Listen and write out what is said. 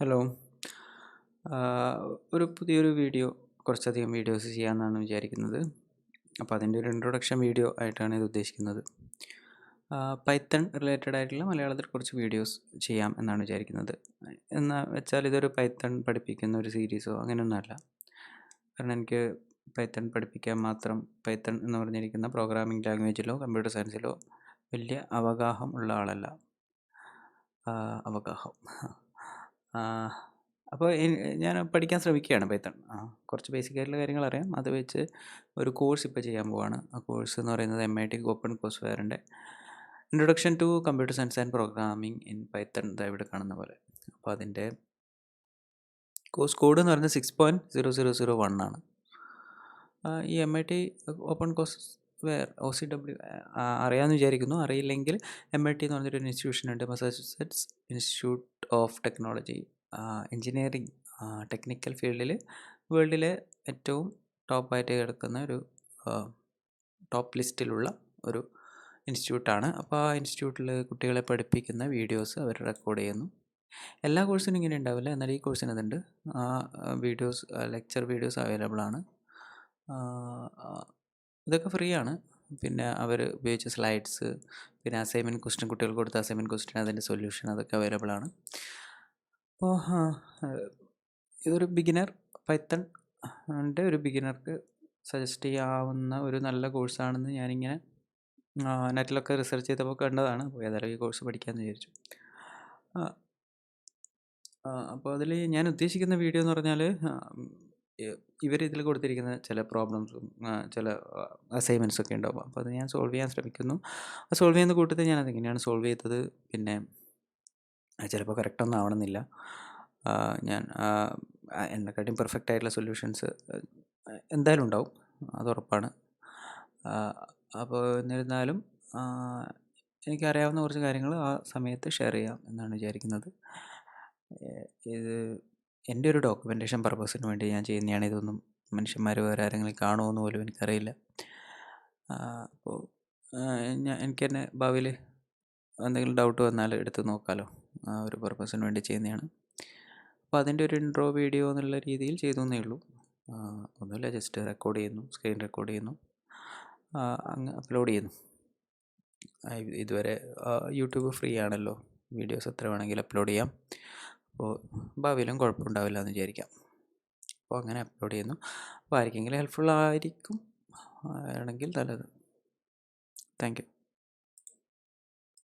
Hello. ഒരു പുതിയൊരു video കുറച്ചധികം വീഡിയോസ് ചെയ്യാമെന്നാണ് വിചാരിക്കുന്നത്. അപ്പോൾ അതിൻ്റെ ഒരു ഇൻട്രൊഡക്ഷൻ വീഡിയോ ആയിട്ടാണ് ഇത് ഉദ്ദേശിക്കുന്നത്. പൈത്തൺ റിലേറ്റഡ് ആയിട്ടുള്ള മലയാളത്തിൽ കുറച്ച് വീഡിയോസ് ചെയ്യാം എന്നാണ് വിചാരിക്കുന്നത്. എന്ന് വെച്ചാൽ ഇതൊരു പൈത്തൺ പഠിപ്പിക്കുന്ന ഒരു സീരീസോ അങ്ങനെയൊന്നുമല്ല. കാരണം എനിക്ക് പൈത്തൺ പഠിപ്പിക്കാൻ മാത്രം പൈത്തൺ എന്ന് പറഞ്ഞിരിക്കുന്ന പ്രോഗ്രാമിംഗ് ലാംഗ്വേജിലോ കമ്പ്യൂട്ടർ സയൻസിലോ വലിയ അവഗാഹം ഉള്ള ആളല്ല. അവഗാഹം. അപ്പോൾ ഞാൻ പഠിക്കാൻ ശ്രമിക്കുകയാണ് പൈത്തൺ. കുറച്ച് ബേസിക് ആയിട്ടുള്ള കാര്യങ്ങൾ അറിയാം. അത് വെച്ച് ഒരു കോഴ്സ് ഇപ്പോൾ ചെയ്യാൻ പോവാണ്. ആ കോഴ്സ് എന്ന് പറയുന്നത് MIT ഓപ്പൺ കോഴ്സ് വെയറിൻ്റെ introduction to computer science and programming in Python ഇവിടെ കാണുന്ന പോലെ. അപ്പോൾ അതിൻ്റെ കോഴ്സ് കോഡ് എന്ന് പറയുന്നത് 6.0001 ആണ്. ഈ MIT open course ware OCW അറിയാമെന്ന് വിചാരിക്കുന്നു. അറിയില്ലെങ്കിൽ MIT എന്ന് പറഞ്ഞൊരു ഇൻസ്റ്റിറ്റ്യൂഷൻ ഉണ്ട്, Massachusetts Institute of Technology. Engineering technical ഫീൽഡിൽ വേൾഡിലെ ഏറ്റവും ടോപ്പായിട്ട് കിടക്കുന്ന ഒരു ടോപ്പ് ലിസ്റ്റിലുള്ള ഒരു ഇൻസ്റ്റിറ്റ്യൂട്ടാണ്. അപ്പോൾ ആ ഇൻസ്റ്റിറ്റ്യൂട്ടിൽ കുട്ടികളെ പഠിപ്പിക്കുന്ന വീഡിയോസ് അവർ റെക്കോർഡ് ചെയ്യുന്നു. എല്ലാ കോഴ്സിനും ഇങ്ങനെ ഉണ്ടാവില്ല, എന്നാൽ ഈ കോഴ്സിന് അതുണ്ട്. ആ വീഡിയോസ്, ലെക്ചർ വീഡിയോസ് അവൈലബിൾ ആണ്. ഇതൊക്കെ ഫ്രീ ആണ്. പിന്നെ അവർ ഉപയോഗിച്ച സ്ലൈഡ്സ്, പിന്നെ അസൈൻമെൻറ്റ് ക്വസ്റ്റ്യൻ, കുട്ടികൾക്ക് കൊടുത്ത അസൈൻമെൻറ്റ് ക്വസ്റ്റ്യൻ, അതിൻ്റെ സൊല്യൂഷൻ, അതൊക്കെ അവൈലബിൾ ആണ്. അപ്പോൾ ഇതൊരു ബിഗിനർ പൈത്തൺ ഒരു ബിഗിനർക്ക് സജസ്റ്റ് ചെയ്യാവുന്ന ഒരു നല്ല കോഴ്സാണെന്ന് ഞാനിങ്ങനെ നെറ്റിലൊക്കെ റിസർച്ച് ചെയ്തപ്പോൾ കണ്ടതാണ്. അപ്പോൾ ഏതായാലും ഈ കോഴ്സ് പഠിക്കാമെന്ന് വിചാരിച്ചു. അപ്പോൾ അതിൽ ഞാൻ ഉദ്ദേശിക്കുന്ന വീഡിയോ എന്ന് പറഞ്ഞാൽ, ഇതിൽ കൊടുത്തിരിക്കുന്ന ചില പ്രോബ്ലംസും ചില അസൈൻമെൻറ്റ്സ് ഒക്കെ ഉണ്ടാവും. അപ്പോൾ അത് ഞാൻ സോൾവ് ചെയ്യാൻ ശ്രമിക്കുന്നു. ആ സോൾവ് ചെയ്യുന്ന കൂട്ടത്തിൽ ഞാൻ അതെങ്ങനെയാണ് സോൾവ് ചെയ്തത്, പിന്നെ ചിലപ്പോൾ കറക്റ്റൊന്നും ആവണമെന്നില്ല. ഞാൻ എന്നെക്കാട്ടിയും പെർഫെക്റ്റ് ആയിട്ടുള്ള സൊല്യൂഷൻസ് എന്തായാലും ഉണ്ടാവും, അത് ഉറപ്പാണ്. അപ്പോൾ എന്നിരുന്നാലും എനിക്കറിയാവുന്ന കുറച്ച് കാര്യങ്ങൾ ആ സമയത്ത് ഷെയർ ചെയ്യാം എന്നാണ് വിചാരിക്കുന്നത്. ഇത് എൻ്റെ ഒരു ഡോക്യുമെൻറ്റേഷൻ പർപ്പസിന് വേണ്ടി ഞാൻ ചെയ്യുന്നതാണ്. ഇതൊന്നും മനുഷ്യന്മാർ വേറെ ആരെങ്കിലും കാണുമോ എന്ന് പോലും എനിക്കറിയില്ല. അപ്പോൾ എനിക്ക് തന്നെ ഭാവിയിൽ എന്തെങ്കിലും ഡൗട്ട് വന്നാൽ എടുത്ത് നോക്കാമല്ലോ, ആ ഒരു പർപ്പസിന് വേണ്ടി ചെയ്യുന്നതാണ്. അപ്പോൾ അതിൻ്റെ ഒരു ഇൻട്രോ വീഡിയോ എന്നുള്ള രീതിയിൽ ചെയ്തു എന്നേ ഉള്ളൂ. ഒന്നുമില്ല, ജസ്റ്റ് റെക്കോർഡ് ചെയ്യുന്നു, സ്ക്രീൻ റെക്കോർഡ് ചെയ്യുന്നു, അങ്ങ് അപ്ലോഡ് ചെയ്യുന്നു. ഇതുവരെ യൂട്യൂബ് ഫ്രീ ആണല്ലോ, വീഡിയോസ് എത്ര വേണമെങ്കിലും അപ്ലോഡ് ചെയ്യാം. അപ്പോൾ ഭാവിയിലും കുഴപ്പമുണ്ടാവില്ല എന്ന് വിചാരിക്കാം. അപ്പോൾ അങ്ങനെ അപ്ലോഡ് ചെയ്യുന്നു. അപ്പോൾ ആർക്കെങ്കിലും ഹെൽപ്ഫുൾ ആയിരിക്കും, ആണെങ്കിൽ നല്ലത്. Thank you.